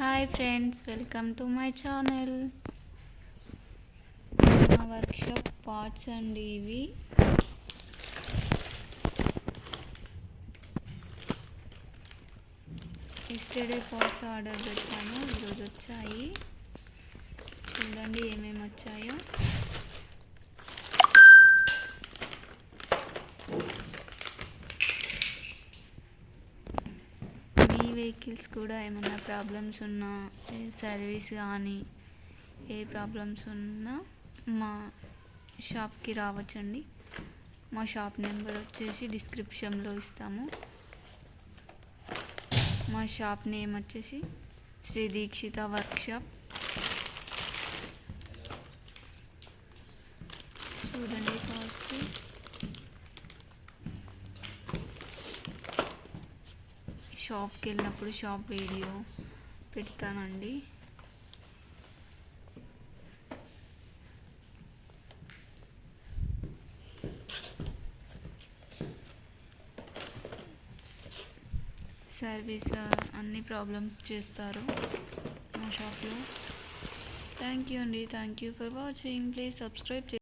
Hi friends, welcome to my channel. మా workshop parts అండి ఇవి. ఎస్టర్డే పార్ట్స్ ఆర్డర్ పెట్టాను, ఈరోజు వచ్చాయి. చూడండి ఏమేమి వచ్చాయో. మీ వెహికల్స్ కూడా ఏమైనా ప్రాబ్లమ్స్ ఉన్నా, సర్వీస్ కానీ ఏ ప్రాబ్లమ్స్ ఉన్నా మా షాప్కి రావచ్చండి. మా షాప్ నెంబర్ వచ్చేసి డిస్క్రిప్షన్లో ఇస్తాము. మా షాప్ నేమ్ వచ్చేసి శ్రీ దీక్షిత వర్క్షాప్. చూడండి పార్ట్స్. షాప్కి వెళ్ళినప్పుడు షాప్ వీడియో పెడతానండి. సర్వీస్ అన్ని ప్రాబ్లమ్స్ చేస్తారు మా షాప్లో. థ్యాంక్ యూ అండి. Thank you for watching. Please subscribe.